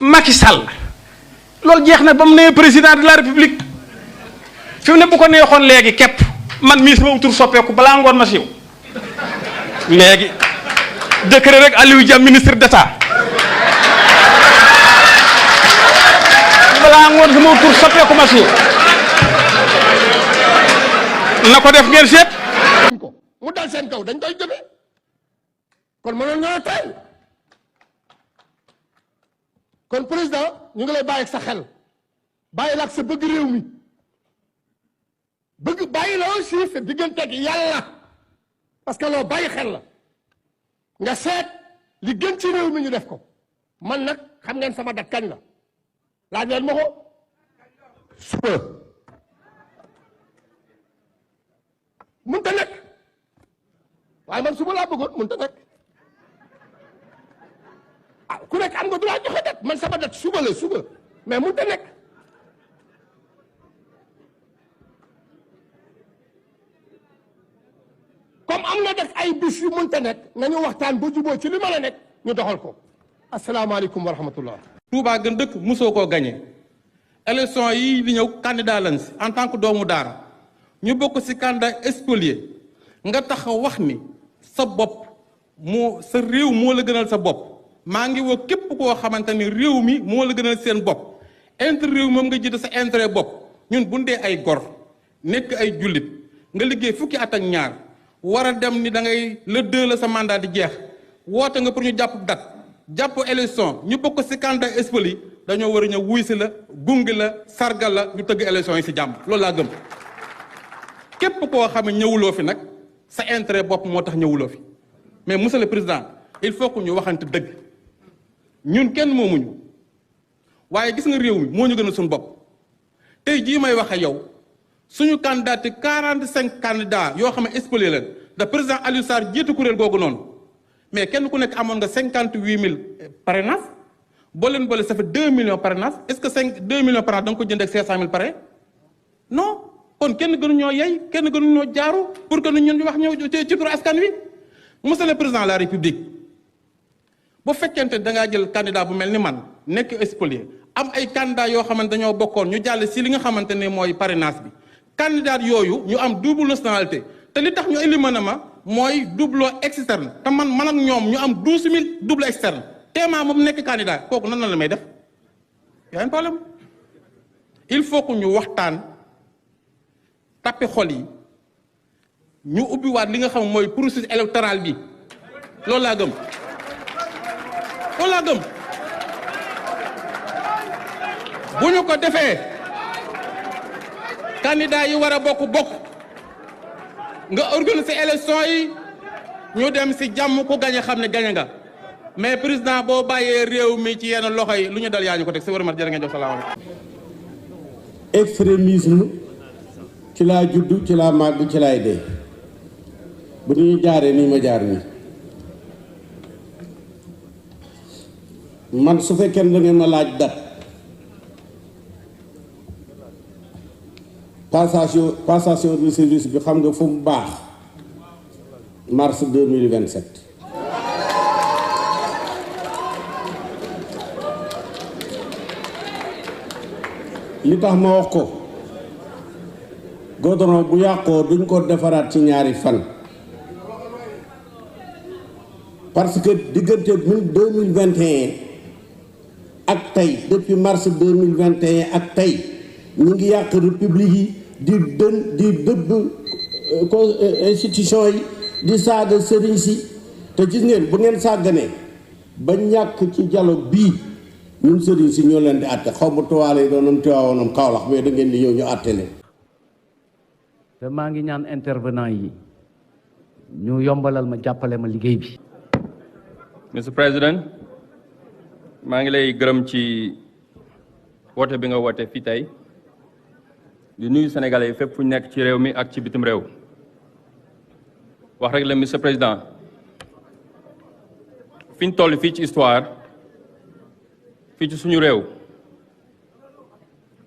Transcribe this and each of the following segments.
Macky Sall loolu jeex na ba mu nee président de la république fi mu ne bu ko neexoon léegi képp man mii sama tur soppeeku balaa ngoon ma siiw léegi décret rek Aliou Dia ministre d'état balaa ngoon sama tur soppeeku ma siiw na ko def ngeen seet ko mu dal seen kaw dañ koy jëfe kon mënoon ñoo tey kon président ñu ngi lay bàyyi ak sa xel bàyyi la ak sa bëgg réew mi bëgg bàyyi la aussi sa diggante ak yàlla parce que loo bàyyi xel la nga seet li gën ci réew mi ñu def ko man nag xam ngeen sama dat kañ la laaj leen ma ko suba mënta nekk waaye man suba laa bëggoon mënta nekk ah ku nekk am nga droit joxe dat man sama dat suba la suba mais mënta nekk comme am na def ay bis yu mënta nekk nañu waxtaan ba juboo ci li mën a nekk ñu doxal ko asalaamaaleykum wa rahmatullah. Touba gën dëkk mosoo koo gagné élection yi di ñëw candidat lañ si en tant que doomu daara ñu bokk si candidat spolié nga taxaw wax ni sa bopp moo sa réew moo la gënal sa bopp maa ngi woo képp koo xamante ni réew mi moo la gënal seen bopp intérêt réew moom nga jiite sa intérêt bopp ñun bu dee ay gor nekk ay jullit nga liggéey fukki at ak ñaar war a dem ni da ngay le 2 la sa mandat di jeex woote nga pour ñu jàpp date jàpp élection ñu bokk si candidat spolié dañoo war a ñëw wuy si la gunge la sargal la ñu tëgg élection yi si jàmm loolu laa gëm képp koo xam ne ñëwuloo fi nag sa intérêt bopp moo tax ñëwuloo fi mais monsieur le président il faut que ñu waxante dëgg ñun kenn moomuñu waaye gis nga réew mi moo ñu gën a suñu bopp tey jii may wax ak yow suñu candidat 45 candidats yoo xam ne spolié leen da président Aliou Sarr jiitu kuréel googu noonu mais kenn ku nekk amoon nga 58 000 parrainage boo leen boole ça fait 2 millions parrainage est-ce que 2 millions parrainage da nga ko jënd ak 500 000 pare non kon kenn gënuñoo yey kenn gënuñoo jaaru pour que ñun ñu wax ñëw ci turu askan wi monsieur le président de la république bu fekkente da ngaa jël candidat bu mel ni man nekk spolié am ay candidat yoo xamante dañoo bokkoon ñu jàll si li nga xamante ne mooy parrainage bi candidat yooyu ñu am double nationalité te li tax ñu éliminé ma mooy doublon externe te man ak ñoom ñu am 12 000 double externe téemaa moom nekk candidat kooku nan la may def y a un problème il faut que ñu waxtaan tappi xol yi ñu ubbiwaat li nga xam mooy processus électoral bi loolu laa gëm loolu laa gëm bu ñu ko defee candidat yi war a bokk nga organiser élection yi ñu dem si jàmm ku gañe xam ne gañe nga mais président boo bàyyee réew mi ci yenn loxo yi lu ñu dal yaa ñu ko teg si war a mat jërë ngeen jox salaamaaleykum. extrémisme ci laa juddu ci laa màgg ci laay dee bu ñuy jaaree nii ma jaar nii man su fekkee da ngeen ma laaj dat passation de service bi xam nga fu mu baax mars 2027 li tax ma wax ko goudron bu yàqoo duñ ko defaraat ci ñaari fan parce que diggante 2021 ak tey depuis mars 2021 ak tey ñu ngi yàq république yi di dëbb institution yi di saaga sëriñ si te gis ngeen bu ngeen sàgganee ba ñàkk ci dialogue bii ñun sëriñ si ñoo leen di àtte xaw ma tuwaale yi doonam tiwaawoonam Kaolack mais da ngeen di ñëw ñu àtte leen. te maa ngi ñaan intervenant yi ñu yombalal ma jàppale ma liggéey bi. Mr. President maa ngi lay gërëm ci woote bi nga woote fii tey di nuyu sénégalais yi fépp fu ñu nekk ci réew mi ak ci bitim réew wax rek la Mr. Président fi ñu toll fii ci histoire fii ci suñu réew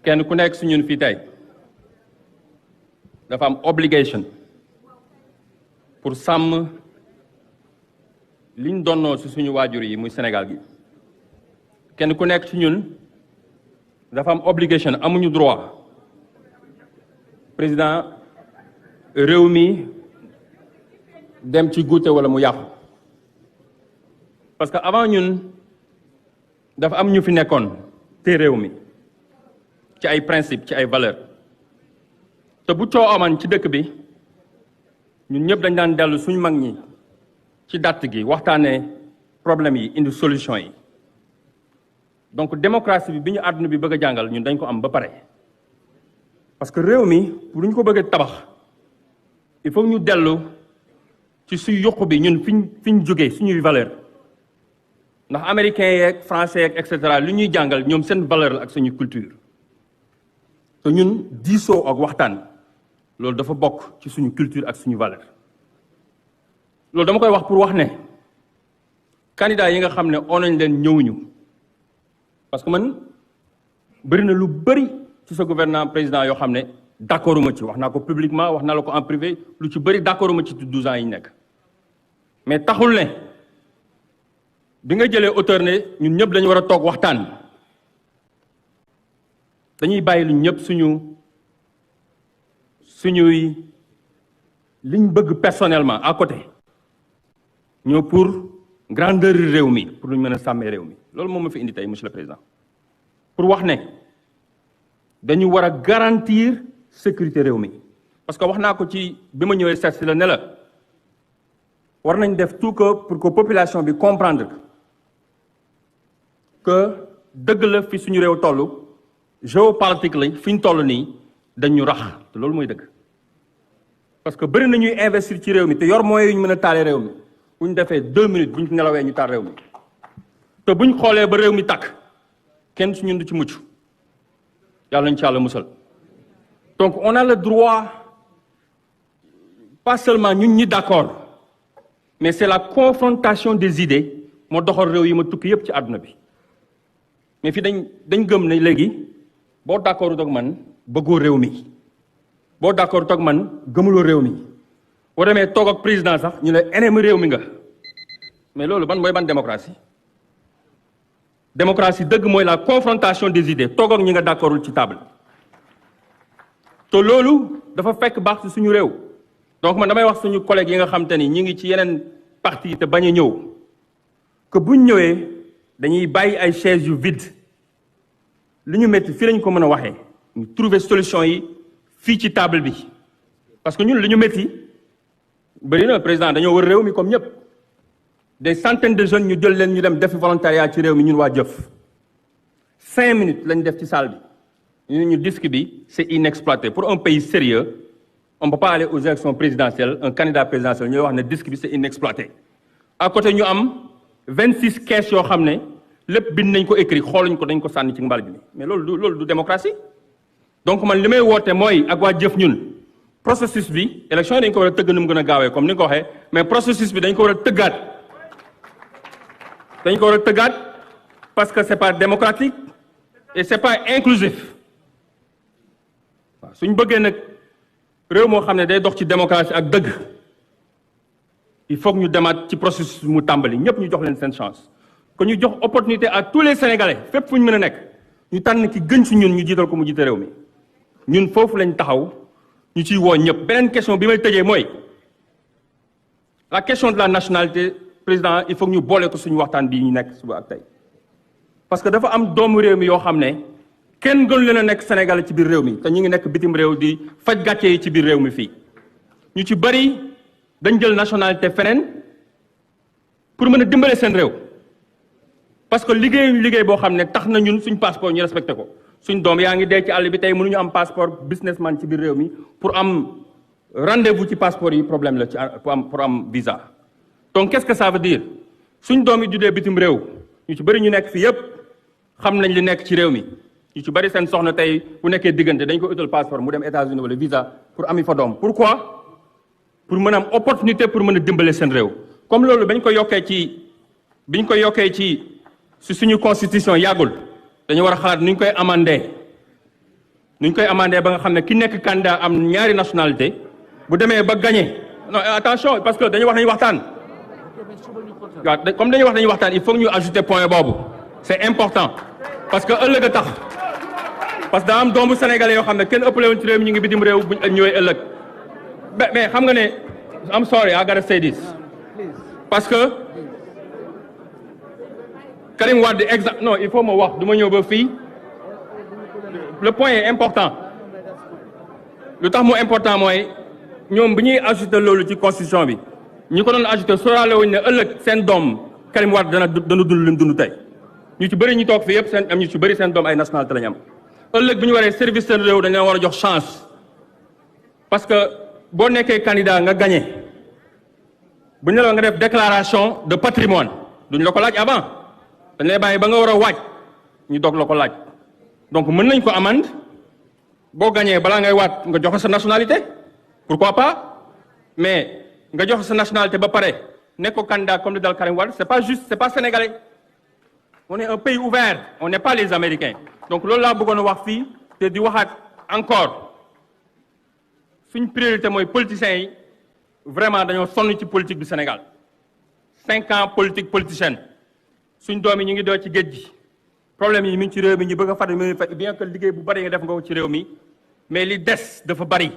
kenn ku nekk suñun fii tey dafa am obligation pour sàmm liñ donnoo ci suñu waajur yi muy Sénégal gi kenn ku nekk ci ñun dafa am obligation, amuñu droit président réew mi dem ci guute wala mu yàqu parce que avant ñun dafa am ñu fi nekkoon te réew mi ci ay principe ci ay valeur te bu coow aman ci dëkk bi ñun ñëpp dañ daan dellu suñu mag ñi ci dàtt gi waxtaanee problème yi indi solution yi donc démocratie bi ñu àdduna bi bëgg a jàngal ñun dañ ko am ba pare parce que réew mi pour ñu ko bëgg a tabax il faut ñu dellu ci suy yokku bi ñun fiñ jógee suñuy valeur ndax américains yeeg français yeeg et cetera li ñuy jàngal ñoom seen valeur la ak suñu culture te ñun diisoo ak waxtaan loolu dafa bokk ci suñu culture ak suñu valeur loolu dama koy wax pour wax ne candidat yi nga xam ne on nañ leen ñëwuñu parce que man bëri na lu bëri ci sa gouvernement président yoo xam ne d'accord uma ci wax naa ko publiquement wax naa la ko en privé lu ci bëri d'accord uma ci 12 ans yi nekk mais taxul ne bi nga jëlee auteur ne ñun ñëpp dañu war a toog waxtaan dañuy bàyyi lu ñëpp suñuy liñ bëgg personnellement à côté ñoo pour grandeur réew mi pour lu ñu mën a sàmmee réew mi loolu moom ma fi indi tey monsieur le président pour wax ne dañu war a garantir sécurité réew mi parce que wax naa ko ci bi ma ñëwee seet si la ne la war nañ def tout que pour que population bi comprendre que dëgg la fi suñu réew toll géopolitique la fi ñu toll nii dañu rax te loolu mooy dëgg parce que bëri na ñuy investir ci réew mi te yor moyens yu ñu mën a taale réew mi bu ñu defee 2 minutes bu ñu nelawee ñu taal réew mi te bu ñu xoolee ba réew mi tàkk kenn su ñun du ci mucc yàlla nañu ci yàlla musal donc on a le droit pas seulement ñun ñi d'accord mais c'est la confrontation des idées moo doxal réew yi ma tukki yépp ci àdduna bi mais fii dañ gëm ne léegi boo d'accord ak man bëggoo réew mi boo d'accord ak man gëmuloo réew mi boo demee toog ak président sax ñu ne ennemi réew mi nga mais loolu ban mooy ban démocratie démocratie dëgg mooy la confrontation des idées toog ak ñi nga d'accordul ci table te loolu dafa fekk baax ci suñu réew donc man damay wax suñu collègues yi nga xam te ni ñi ngi ci yeneen parti te bañ a ñëw que buñ ñëwee dañuy bàyyi ay chaises yu vide li ñu métti fii lañ ko mën a waxee ñu trouver solution yi fii ci table bi parce que ñun li ñu métti bëri na président dañoo wër réew mi comme ñëpp des centaines de jeunes ñu jël leen ñu dem defi volontariat ci réew mi ñun waa jëf 5 minutes lañ def ci salle bi ñu disque bi c'est inexploité pour un pays sérieux on ne peut pas aller aux élections présidentielles un candidat présidentiel ñooy wax ne disque bi c'est inexploité à côté ñu am 26 caisses yoo xam ne lépp bind nañ ko écrit xooluñ ko dañ ko sànni ci mbal bi mais loolu du démocratie donc man li may woote mooy ak waa jëf ñun processus bi élection yi dañ ko war a tëgg nu mu gën a gaawee comme ni nga ko waxee mais processus bi dañ ko war a tëggaat parce que c'est pas démocratique et c'est pas inclusif waaw suñ bëggee nag réew moo xam ne day dox ci démocratie ak dëgg il faut que ñu demaat ci processus mu tàmbali ñëpp ñu jox leen seen chance que ñu jox opportunité à tous les sénégalais fépp fu ñu mën a nekk ñu tànn ki gën ci ñun ñu jiital ko mu jiite réew mi ñun foofu lañ taxaw ñu ciy woo ñëpp. beneen question bi may tëjee mooy la question de la nationalité président il faut que ñu boole ko suñu waxtaan bii ñu nekk suba ak tey parce que dafa am doomu réew mi yoo xam ne kenn gënu leen a nekk sénégalais ci biir réew mi te ñu ngi nekk bitim réew di faj gàcce yi ci biir réew mi fii ñu ci bari dañ jël nationalité feneen pour mën a dimbale seen réew parce que liggéey boo xam ne tax na ñun suñ passeport ñu respecté ko suñ doom yaa ngi dee ci àll bi tey mënuñu am passeport businessman ci biir réew mi pour am rendez-vous ci passeport yi problème la ci pour am visa donc qu'est-ce que ça veut dire suñ doom yi juddee bitim réew ñu ci bari ñu nekk fii yépp xam nañ li nekk ci réew mi ñu ci bari seen soxna tey bu nekkee diggante dañ ko utal passeport mu dem États-Unis wala visa pour ami fa doom pourquoi pour mën a am opportunité pour mën a dimbale seen réew comme loolu biñ ko yokkee ci si suñu constitution yàggul dañu war a xalaat nu ñu koy amandé ba nga xam ne ki nekk candidat am ñaari nationalité bu demee ba gagné non attention parce que dañuy wax nañu waxtaan waaw comme dañuy wax dañuy waxtaan il faut que ñu ajouter point boobu c'est important parce que ëllëg a tax parce que daa am doomu sénégalais yoo xam ne kenn ëppale woon ci réew mi ñu ngi bitim réew buñ ñëwee ëllëg mais xam nga ne I'm sorry I gotta say this parce que Karim Wade non il faut ma wax du ma ñëw ba fii le point est important lu tax mu important mooy ñoom bi ñuy ajouté loolu ci constitution bi ñi ko doon ajouté sóoraale wuñ ne ëllëg seen doom Karim Wade dana dund lim dund tey ñu ci bëri ñu toog fii yëpp seen am ñu ci bëri seen doom ay nationalité lañu am ëllëg bi ñu waree service seen réew dañ leen war a jox chance parce que boo nekkee candidat nga gagné bu ñu la nga def déclaration de patrimoine duñ la ko laaj avant dañ lay bàyyi ba nga war a waaj ñu doog la ko laaj donc mën nañ ko amende boo gagné balaa ngay waat nga joxe sa nationalité pourquoi pas mais nga joxe sa nationalité ba pare nekk ko candidat comme li dal Karim Wade c'est pas juste c'est pas sénégalais on est un pays ouvert on n'est pas les Américains donc loolu laa bëggoon a wax fii te di waxaat encore suñ priorité mooy politiciens yi vraiment dañoo sonn ci politique du Sénégal 5 ans politique politicienne suñ doom yi ñu ngi doo ci géej gi problème yi mi ngi ci réew mi ñu bëgg a fàttali mi fekk bien que liggéey bu bari nga def nga ko ci réew mi mais li des dafa bari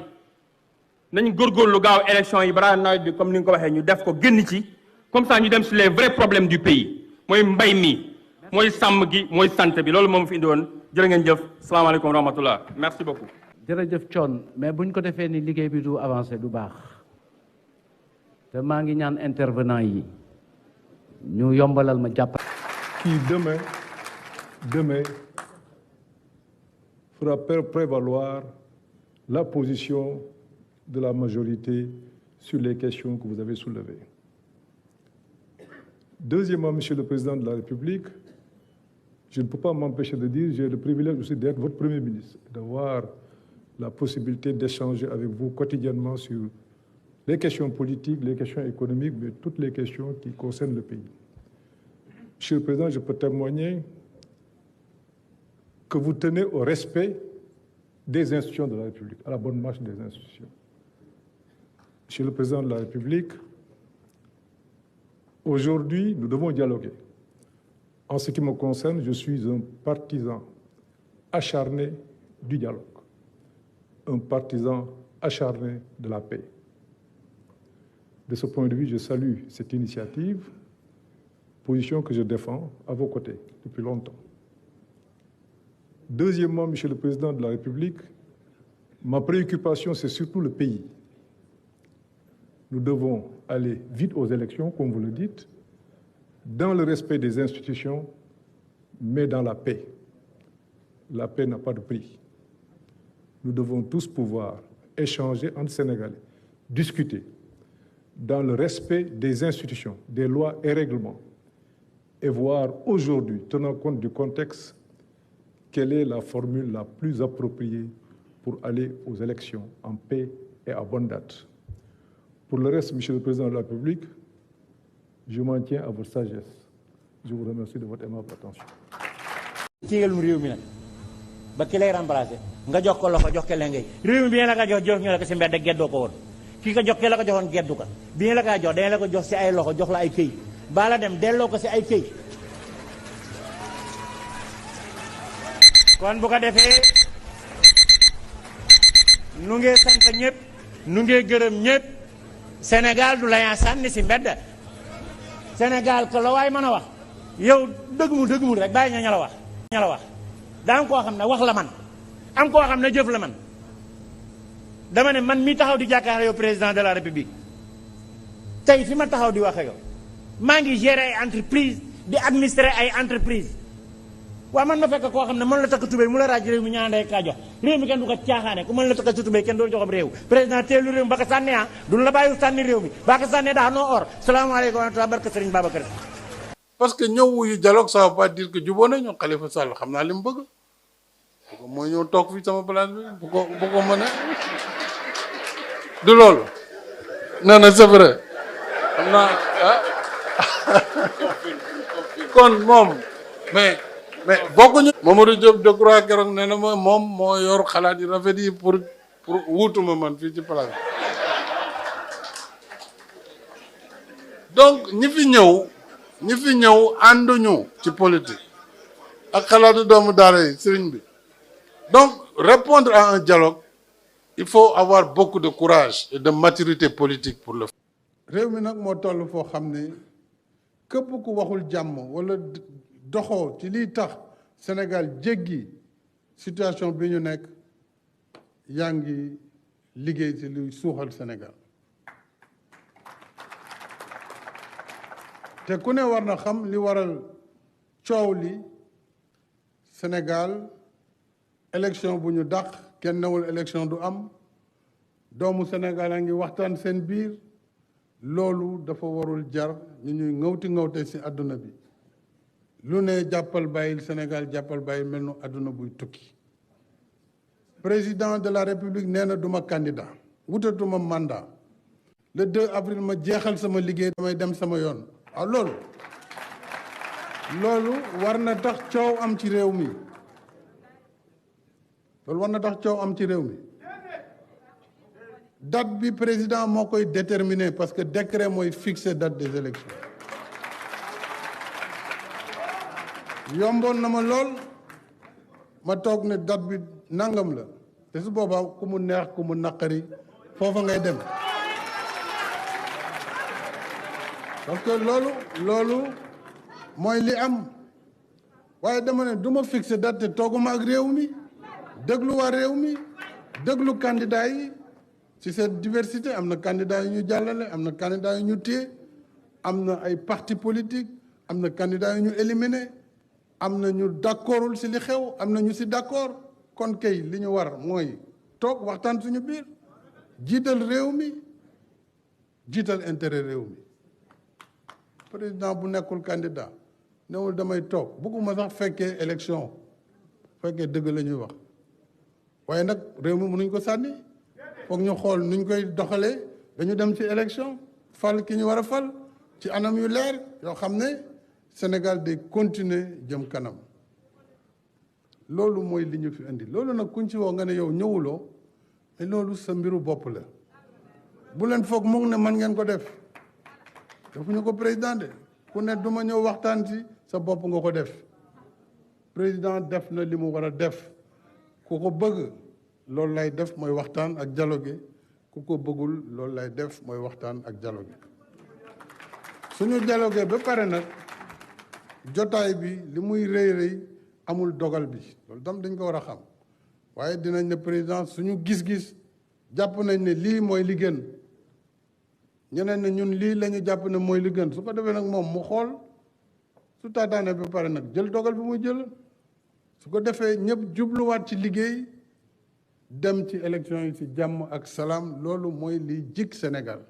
nañ góorgóorlu gaaw élection yi balaa nawet bi comme ni nga ko waxee ñu def ko génn ci comme ça ñu dem sur les vrais problèmes du pays mooy mbay mi mooy sàmm gi mooy santé bi loolu moom fi indi woon jërë ngeen jëf salaamaaleykum wa rahmatullah merci beaucoup. jërëjëf Thione mais buñ ko defee ni liggéey bi du avancé du baax te maa ngi ñaan intervenant yi ñu yombalal ma jàpp. Qui demain fera prévaloir la position de la majorité sur les questions que vous avez soulevées. Deuxièmement, Monsieur le Président de la République, je ne peux pas m'empêcher de dire, j'ai le privilège aussi d'être votre Premier ministre, d'avoir la possibilité d'échanger avec vous quotidiennement sur les questions politiques, les questions économiques, mais toutes les questions qui concernent le pays. Monsieur le Président, je peux témoigner que vous tenez au respect des institutions de la République, à la bonne marche des institutions. Monsieur le Président de la République, aujourd'hui, nous devons dialoguer. En ce qui me concerne, je suis un partisan acharné du dialogue, un partisan acharné de la paix. De ce point de vue, je salue cette initiative, position que je défends à vos côtés depuis longtemps. Deuxièmement, Monsieur le Président de la République, ma préoccupation, c'est surtout le pays. Nous devons aller vite aux élections, comme vous le dites, dans le respect des institutions, mais dans la paix. La paix n'a pas de prix. Nous devons tous pouvoir échanger entre Sénégalais, discuter, dans le respect des institutions, des lois et règlements, et voir aujourd'hui, tenant compte du contexte, quelle est la formule la plus appropriée pour aller aux élections en paix et à bonne date. Pour le reste, Monsieur le Président de la République, je m'en tiens à votre sagesse. Je vous remercie de votre aimable attention. ciigalum réew mi nag ba ki lay remplacé nga jox ko loxo jox ko lengay réew mi bi ngeen la ko jox ñu la ko si mbedd geddoo ko woon kii ko jox ki la ko joxoon geddu ko bi ngeen la ko jox dañ la ko jox si ay loxo jox la ay këy baa la dem delloo ko si ay këy kon bu ko defee nu ngee sant ñëpp nu ngee gërëm ñëpp Sénégal du la yaa sànni si mbedd Sénégal ko la waay mën a wax yow dëggumul rek bàyyi ña la wax daa am koo xam ne wax la man am koo xam ne jëf la man dama ne man mi taxaw di jàkkaar yow président de la république tey fi ma taxaw di wax yow maa ngi gérer ay entreprise di administrer ay entreprise waaw man ma fekk koo xam ne mën la takk tubéy mu la raaj réew mi ñaandee kaa jox réew mi kenn du ko caaxaane ku mën la takk tubéy kenn doo joxam réew président teelu réew mi ba ko sànni duñu la bàyyi sànni réew mi ba ko sànni daa noo or salaamaaleykum wa rahmatulah barka Serigne Babacar. parce que ñëw wuyu dialogue ça veut pas dire que jubóo nañu Khalifa Sall xam naa li mu bëgg mooy ñëw toog fii sama place bi bu ko mën a du loolu non non c'est vrai xam naa kon moom mais bokkuñu. Mamadou Diop de croix keroog nee na ma moom moo yor xalaat yi rafet yi pour wuutuma man fii ci place bi donc ñi fi ñëw ànduñu ci politique ak xalaatu doomu daara yi sëriñ bi donc répondre à un dialogue il faut avoir beaucoup de courage et de maturité politique pour le faire. réew mi nag moo toll foo xam ne képp ku waxul jàmm wala doxoo ci liy tax Sénégal jéggi situation bi ñu nekk yaa ngi liggéey ci luy suuxal Sénégal te ku ne war na xam li waral coow li Sénégal élection bu ñu dàq kenn newul élection du am doomu Sénégal a ngi waxtaan seen biir loolu dafa warul jar ñu ñuy ŋawte ci àdduna bi lu ne jàppal bàyyil Sénégal jàppal bàyyil mel nu àdduna buy tukki président de la République nee na duma candidat wutatuma mandat le 2 avril ma jeexal sama liggéey damay dem sama yoon waaw loolu war na tax coow am ci réew mi loolu war na tax coow am ci réew mi date bi président moo koy déterminer parce que décret mooy fixer date des élections yomboon na ma lool ma toog ne date bi nangam la te su boobaa ku mu neex ku mu naqari foofa ngay dem parce que loolu mooy li am waaye dama ne du ma fixer date te tooguma ak réew mi déglu waa réew mi déglu candidat yi ci cette diversité am na candidat yu ñu jàllale am na candidat yu ñu téye am na ay parti politique am na candidat yu ñu éliminé am na ñu d'accordul ci li xew am na ñu ci d'accord kon kay li ñu war mooy toog waxtaan suñu biir jiital réew mi jiital intérêt réew mi président bu nekkul candidat newul damay toog bëgguma sax fekkee élection fekkee dëgg la ñuy wax waaye nag réew mi mënuñ ko sànni foog ñu xool nuñ koy doxalee dañu dem ci élection fal ki ñu war a fal ci anam yu leer yoo xam ne Sénégal day continuer jëm kanam loolu mooy li ñu fi indi loolu nag kuñ ci woo nga ne yow ñëwuloo mais loolu sa mbiru bopp la bu leen foog mu ne man ngeen ko def defuñu ko président de ku ne duma ñëw waxtaan ci sa bopp nga ko def président def na li mu war a def ku ko bëgg loolu lay def mooy waxtaan ak dialogue ku ko bëggul loolu lay def mooy waxtaan ak dialogue suñu dialogue ba pare nag jotaay bi li muy rëy amul dogal bi loolu tam dañ ko war a xam waaye dinañ ne président suñu gis-gis jàpp nañ ne lii mooy li gën ñeneen ne ñun lii la ñu jàpp ne mooy li gën su ko defee nag moom mu xool su taataane ba pare nag jël dogal bi muy jël su ko defee ñëpp jubluwaat ci liggéey dem ci élection yi ci jàmm ak salaam loolu mooy li jig Sénégal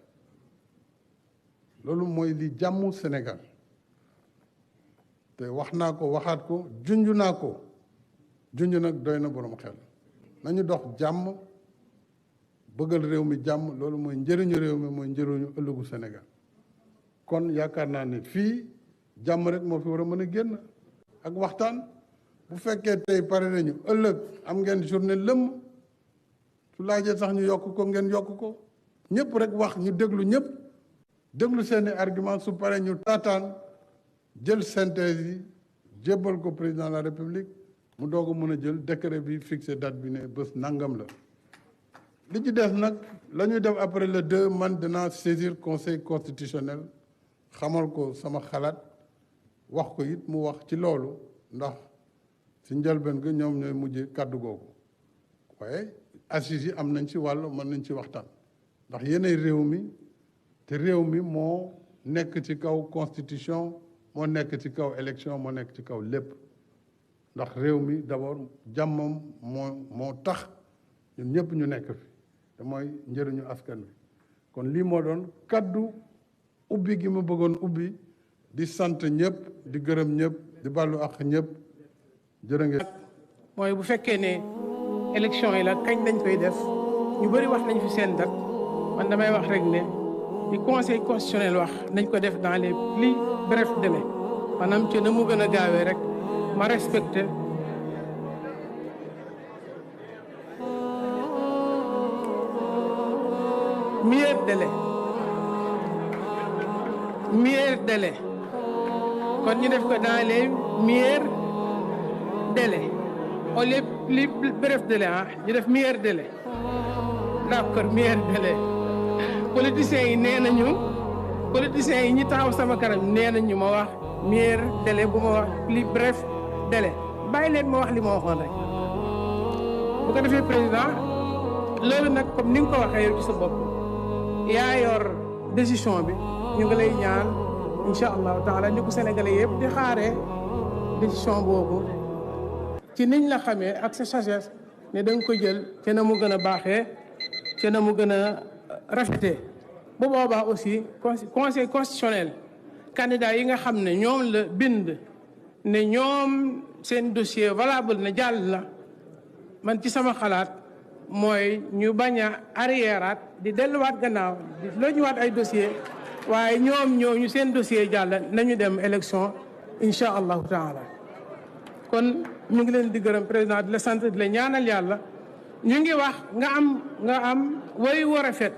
loolu mooy li jàmmu Sénégal te wax naa ko waxaat ko junj naa ko junj nag doy na borom xel nañu dox jàmm bëggal réew mi jàmm loolu mooy njëriñu réew mi mooy njëriñu ëllëgu Sénégal kon yaakaar naa ne fii jàmm rek moo fi war a mën a génn ak waxtaan bu fekkee tey pare nañu ëllëg am ngeen journée lëmm su laajee sax ñu yokk ko ngeen yokk ko ñëpp rek wax ñu déglu ñëpp déglu seeni argument su pare ñu taataan jël synthèse yi jébbal ko président de la République mu doog a mën a jël décret bi fixé date bi ne bés nangam la li ci des nag la ñuy def après le 2 man dinaa saisir conseil constitutionnel xamal ko sama xalaat wax ko it mu wax ci loolu ndax ci njëlbeen ga ñoom ñooy mujje kàddu googu waaye assises yi am nañ ci wàll mën nañ ci waxtaan ndax yéenay réew mi te réew mi moo nekk ci kaw constitution moo nekk ci kaw élection moo nekk ci kaw lépp ndax réew mi d'abord jàmmam moo tax ñun ñëpp ñu nekk fi te mooy njëriñu askan wi kon lii moo doon kaddu ubbi gi ma bëggoon ubbi di sant ñëpp di gërëm ñëpp di bàllu ak ñëpp jërë ngeen. mooy bu fekkee ne élection yi la kañ lañ koy def ñu bëri wax nañ fi seen date man damay wax rek ne di conseil constitutionnel wax nañ ko def dans les plus brefs délais maanaam ci na mu gën a gaawee rek ma respecté meilleur délai kon ñu def ko dans les meilleurs délai au lieu plus bref délai ñu def meilleur délai d'accord meilleur délai politiciens yi nee nañu politiciens yi ñi taxaw sama kanam nee nañu ma wax meilleur délai bu ma wax plus bref délai bàyyi leen ma wax li ma waxoon rek bu ko defee président loolu nag comme ni nga ko waxee yow ci sa bopp yaa yor décision bi ñu ngi lay ñaan incha allahu taala ni ko sénégalais yëpp di xaaree décision boobu ci niñ la xamee ak sa sagesse ne da nga ko jël te na mu gën a baaxee te na mu gën a rafetee bu boobaa aussi conseil constitutionnel candidat yi nga xam ne ñoom la bind ne ñoom seen dossier valable na jàll la man ci sama xalaat mooy ñu bañ a arriéraat di delluwaat gannaaw di loñuwaat ay dossier waaye ñu seen dossier jàll nañu dem élection incha allahu taala kon ñu ngi leen di gërëm président di la sant di la ñaanal yàlla ñu ngi wax nga am way war a fet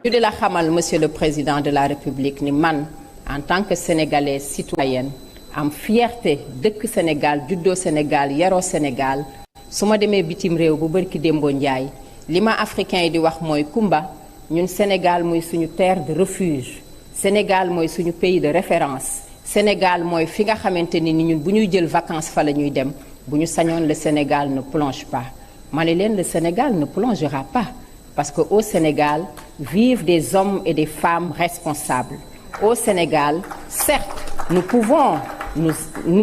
ñu di la xamal monsieur le président de la république ni man en tant que sénégalaise citoyenne am fierté dëkk Sénégal juddoo Sénégal yaroo Sénégal su ma demee bitim réew bu bërki démboo njaay li ma africain yi di wax mooy Kumba ñun Sénégal mooy suñu terre de refuge Sénégal mooy suñu pays de référence Sénégal mooy fi nga xamante ni ñun bu ñuy jël vacances fa la ñuy dem bu ñu sañoon le Sénégal ne plonge pas ma ne leen le Sénégal ne plongera pas parce que au Sénégal vivent des hommes et des femmes responsables. Au Sénégal, certes, nous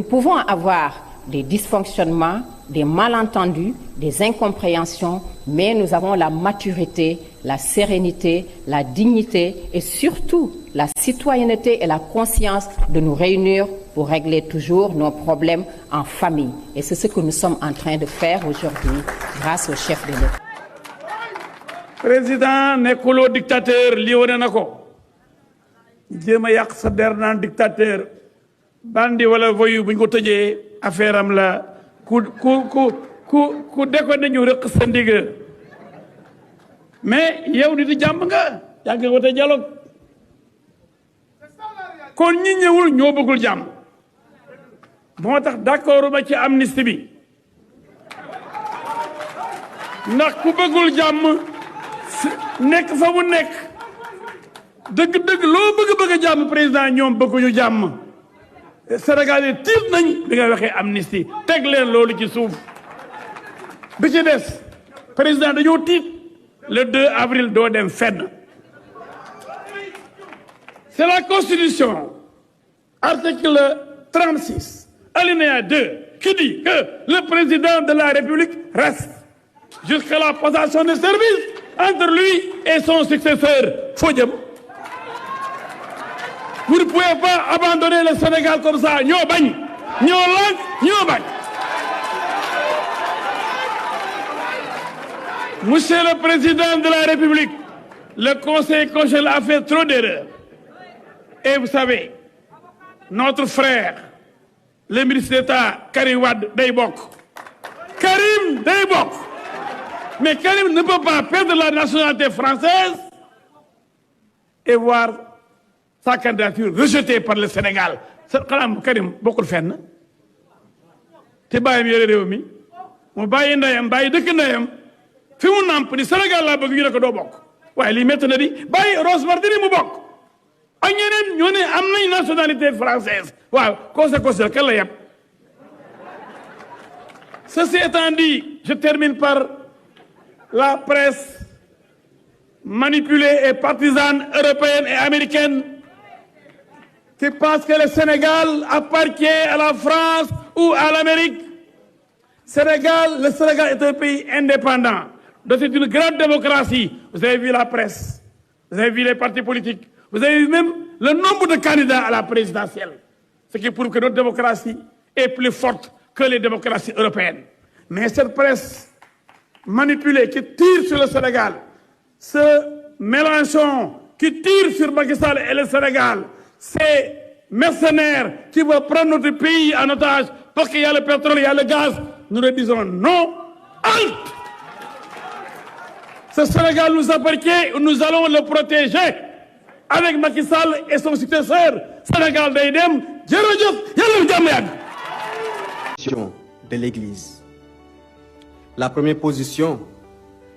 pouvons avoir des dysfonctionnements, des malentendus, des incompréhensions, mais nous avons la maturité, la sérénité, la dignité et surtout la citoyenneté et la conscience de nous réunir pour régler toujours nos problèmes en famille. Et c'est ce que nous sommes en train de faire aujourd'hui grâce au chef de l'État. Président nekkuloo dictateur lii wane na ko jéem a yàq sa der naan dictateur bandi wala voyu bu ñu ko tëjee affaire am la ku déconné ñu rëq sa ndig mais yow nit di jàmm nga yaa ngi wote dialogue kon ñi ñëwul ñoo bëggul jàmm moo tax d'accord ma ci amnistie bi ndax ku bëggul jàmm nekk fa mu nekk dëgg-dëgg loo bëgg a jàmm président ñoom bëgguñu jàmm Sénégal yi tiit nañ bi nga waxee amnistie teg leen loolu ci suuf bi ci des président dañoo tiit le 2 avril doo dem fenn c'est la constitution article 36 alinéa 2 qui dit que le président de la République reste jusqu'à la passation de service entre lui et son successeur. Faut jëm. Vous ne pouvez pas abandonner le Sénégal comme ça. Ñoo bañ, ñoo lank, ñoo bañ. Monsieur le Président de la République, le Conseil constitutionnel a fait trop d'erreurs. Et vous savez, notre frère, le ministre d'État Karim Wade day bokk. Karim day bokk. Mais Karim ne peut pas perdre la nationalité française et voir sa candidature rejetée par le Sénégal. xanaa Karim bokkul fenn te bàyyam yore réew mi mu bàyyi ndeyam bàyyi dëkk ndeyam fi mu nàmp ni Sénégal laa bëgg ñu ne ko doo bokk waaye lii métti na di bàyyi Rose Wardini mu bokk ak ñeneen ñoo ne am nañ nationalité française waaw conséquence kan la yem. Ceci étant dit, je termine par la presse manipulée et partisane européenne et américaine qui pense que le Sénégal appartient à la France ou à l'Amérique. Le Sénégal est un pays indépendant. Donc c'est une grande démocratie. Vous avez vu la presse, vous avez vu les partis politiques, vous avez vu même le nombre de candidats à la présidentielle. Ce qui prouve que notre démocratie est plus forte que les démocraties européennes. Mais cette presse manipulée qui tire sur le Sénégal, ce Mélenchon qui tire sur Macky Sall et le Sénégal, ces mercenaires qui veulent prendre notre pays en otage parce qu'il y a le pétrole, il y a le gaz, nous leur disons non, halte! Ce Sénégal nous appartient et nous allons le protéger avec Macky Sall et son successeur. Sénégal day dem jërëjëf yàlla jàmm yàgg. de l'Église. La première position,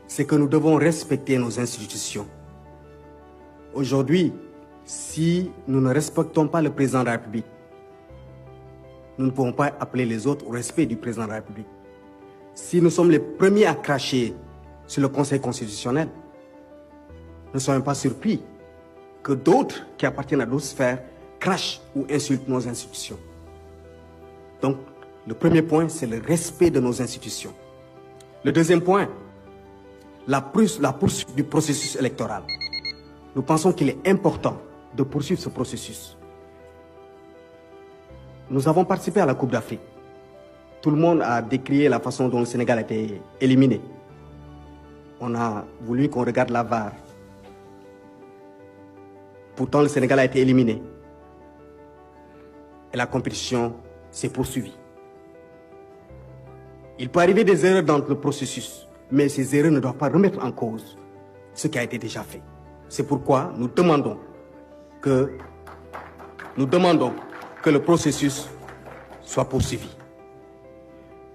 c'est que nous devons respecter nos institutions. Aujourd'hui, si nous ne respectons pas le président de la République, nous ne pouvons pas appeler les autres au respect du président de la République. Si nous sommes les premiers à cracher sur le Conseil constitutionnel, ne soyons pas surpris que d'autres qui appartiennent à d'autres sphères crachent ou insultent nos institutions. Donc, le premier point, c'est le respect de nos institutions. Le deuxième point, la poursuite du processus électoral. Nous pensons qu'il est important de poursuivre ce processus. Nous avons participé à la Coupe d'Afrique. Tout le monde a décrié la façon dont le Sénégal a été éliminé. On a voulu qu'on regarde la VAR. Pourtant, le Sénégal a été éliminé. Et la compétition s'est poursuivie. Il peut arriver des erreurs dans le processus, mais ces erreurs ne doivent pas remettre en cause ce qui a été déjà fait. C'est pourquoi nous demandons que le processus soit poursuivi.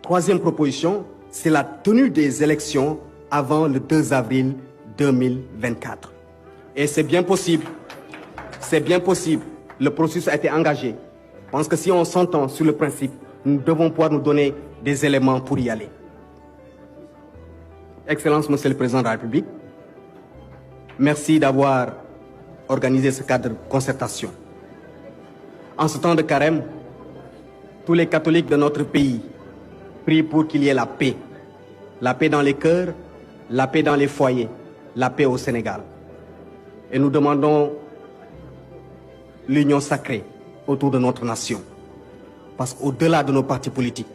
Troisième proposition, c'est la tenue des élections avant le 2 avril 2024. Et c'est bien possible. Le processus a été engagé. Je pense que si on s'entend sur le principe, nous devons pouvoir nous donner des éléments pour y aller. Excellence, Monsieur le Président de la République, merci d'avoir organisé ce cadre de concertation. En ce temps de carême, tous les catholiques de notre pays prient pour qu'il y ait la paix. La paix dans les cœurs, la paix dans les foyers, la paix au Sénégal. Et nous demandons l'union sacrée autour de notre nation. Parce qu'au-delà de nos partis politiques,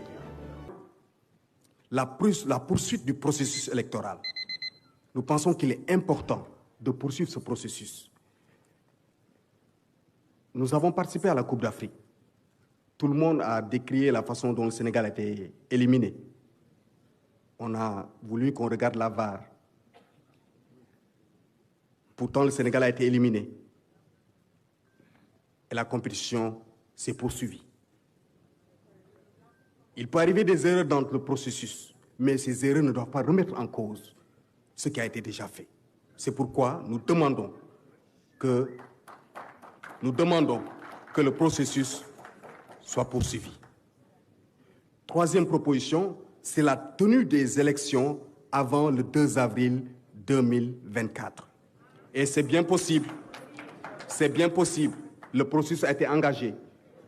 la poursuite du processus électoral, nous pensons qu'il est important de poursuivre ce processus. Nous avons participé à la Coupe d'Afrique. Tout le monde a décrié la façon dont le Sénégal a été éliminé. On a voulu qu'on regarde la VAR. Pourtant, le Sénégal a été éliminé. Et la compétition s'est poursuivie. Il peut arriver des erreurs dans le processus, mais ces erreurs ne doivent pas remettre en cause ce qui a été déjà fait. C'est pourquoi nous demandons que le processus soit poursuivi. Troisième proposition, c'est la tenue des élections avant le 2 avril 2024. Et c'est bien possible. Le processus a été engagé.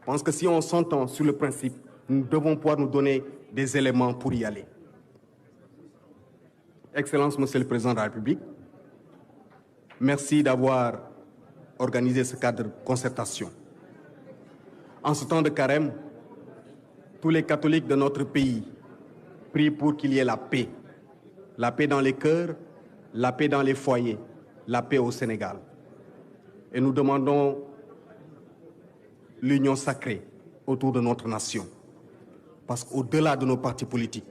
Je pense que si on s'entend sur le principe, nous devons pouvoir nous donner des éléments pour y aller. Excellence, Monsieur le Président de la République, merci d'avoir organisé ce cadre de concertation. En ce temps de carême, tous les catholiques de notre pays prient pour qu'il y ait la paix. La paix dans les cœurs, la paix dans les foyers, la paix au Sénégal. Et nous demandons l'union sacrée autour de notre nation. Parce qu'au-delà de nos partis politiques,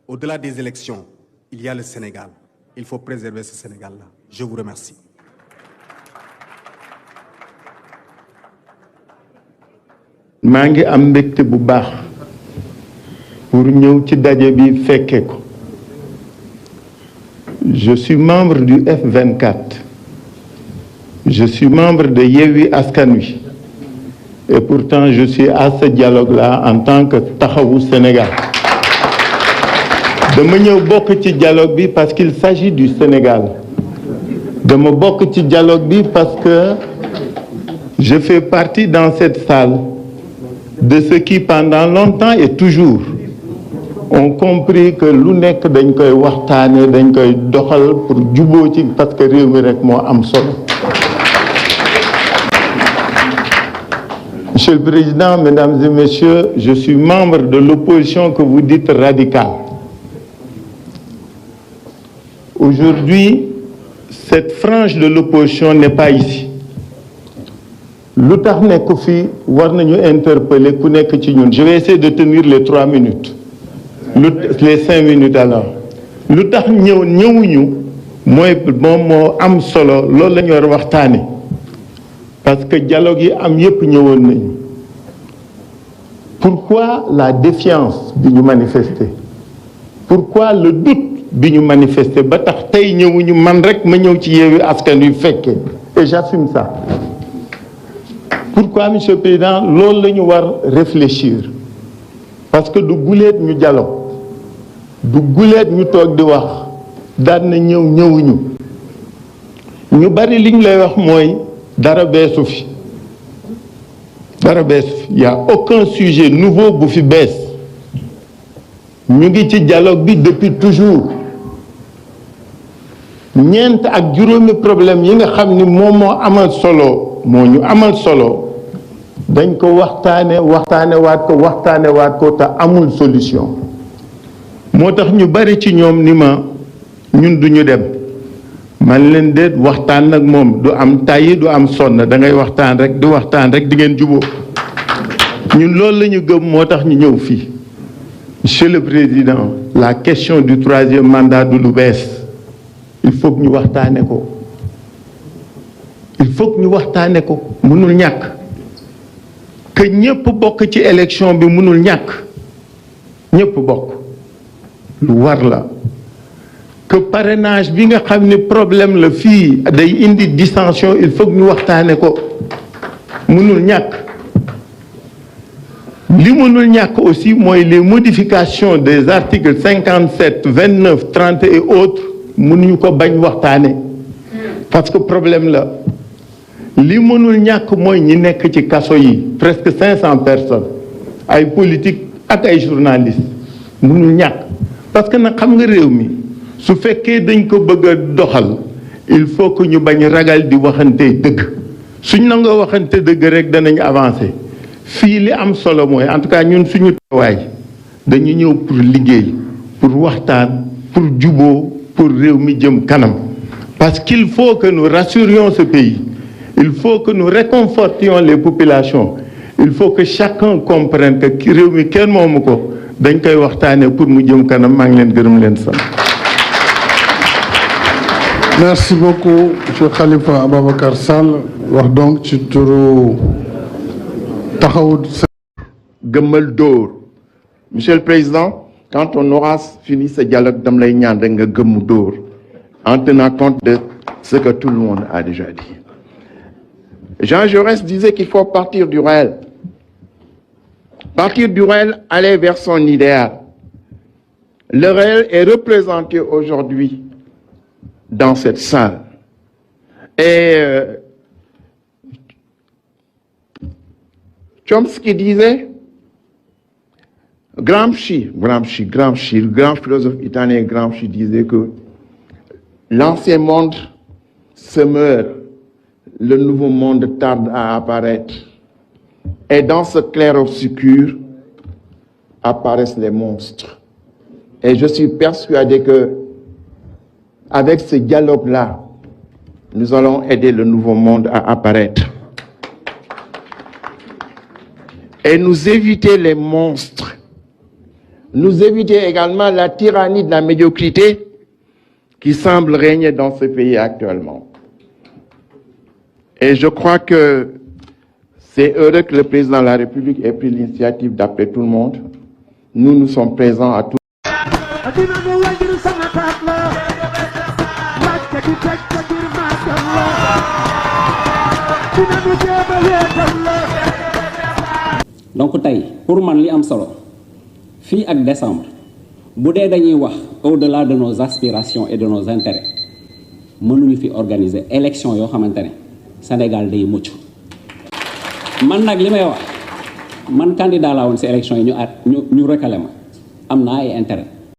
au-delà des élections, il y a le Sénégal. Il faut préserver ce Sénégal-là. Je vous remercie. maa ngi am mbégte bu baax pour ñëw ci daje bi fekke ko. Je suis membre du F24. Je suis membre de Yewwi Askan Wi. Et pourtant, je suis à ce dialogue-là en tant que Taxawu Sénégal. Dama ñëw bokk ci dialogue bi parce qu'il s'agit du Sénégal. Dama bokk ci dialogue bi parce que je fais partie dans cette salle de ceux qui pendant longtemps et toujours ont compris que lu nekk dañ koy waxtaane dañ koy doxal pour juboo ci parce que réew mi rek moo am solo. Monsieur le Président, Mesdames et Messieurs, je suis membre de l'opposition que vous dites radicale. Aujourd'hui, cette frange de l'opposition n'est pas ici. Lu tax nekk fi war nañu interpeller ku nekk ci ñun. Je vais essayer de tenir les 3 minutes. Les 5 minutes alors. Lu tax ñëwuñu mooy moom moo am solo loolu la ñu war a waxtaane parce que dialogue yi am yépp ñëwoon nañu. pourquoi la défiance bi ñu manifester pourquoi le doute bi ñu manifester ba tax tey ñëwuñu man rek ma ñëw ci Yewwi Askan Wi fekkee et j'assume ça. Pourquoi, Monsieur le Président, loolu la ñu war réfléchir parce que du guleet ñu dialogue du guleet ñu toog di wax daan na ñëwuñu ñu bari li ñu lay wax mooy dara beesu fi y a aucun sujet nouveau bu fi bees ñu ngi ci dialogue bi depuis toujours ñeent ak juróomi problème yi nga xam ni moom moo ñu amal solo dañ ko waxtaane waat ko te amul solution moo tax ñu bari ci ñoom ni ma ñun duñu dem man leen déet waxtaan nag moom du am tàyyi du am sonn da ngay waxtaan rek di ngeen juboo ñun loolu la ñu gëm moo tax ñu ñëw fii. Monsieur le Président, la question du troisième mandat du lu bees il faut que ñu waxtaane ko mënul ñàkk que ñëpp bokk ci élection bi mënul ñàkk ñëpp bokk lu war la que parrainage bi nga xam ni problème la fii day indi dissension il faut que ñu waxtaane ko mënul ñàkk li mënul ñàkk aussi mooy les modifications des articles 57 29 30 et autres mënuñu ko bañ waxtaane parce que problème la li mënul ñàkk mooy ñi nekk ci kaso yi presque 500 personnes ay politique ak ay journalistes mënul ñàkk parce que nag xam nga réew mi su fekkee dañ ko bëgg a doxal il faut que ñu bañ ragal di waxante dëgg suñ nangoo waxante dëgg rek danañ avancer fii li am solo mooy en tout cas ñun suñu tawaay dañu ñëw pour liggéey pour waxtaan pour juboo pour réew mi jëm kanam parce qu'il faut que nous rassurions ce pays il faut que nous réconfortions les populations il faut que chacun comprenne que réew mi kenn moomu ko dañ koy waxtaanee pour mu jëm kanam maa ngi leen gërëm leen sant. Merci beaucoup monsieur Khalifa Ababacar Sall wax donc ci turu taxawu. gëmmal dóor. Monsieur le Président, quand on aura fini ce dialogue dam lay ñaan rek nga gëmmu dóor en tenant compte de ce que tout le monde a déjà dit. Jean Jaurès disait qu'il faut partir du réel. Partir du réel, aller vers son idéal. Le réel est représenté aujourd'hui dans cette salle. Et Chomsky disait, Gramsci, le grand philosophe italien Gramsci disait que l'ancien monde se meurt, le nouveau monde tarde à apparaître. Et dans ce clair-obscur apparaissent les monstres. Et je suis persuadé que avec ce dialogue-là, nous allons aider le nouveau monde à apparaître. Et nous éviter les monstres. Nous éviter également la tyrannie de la médiocrité qui semble régner dans ce pays actuellement. Et je crois que c'est heureux que le président de la République ait pris l'initiative d'appeler tout le monde. Nous sommes présents à tout. Donc tey pour man li am solo fii ak décembre bu dee dañuy wax au-delà de nos aspirations et de nos intérêts mënuñu fi organiser élection yoo xamante ne Sénégal day mucc man nag li may wax man candidat laa woon ci élection yi ñu recalé ma am naa ay intérêt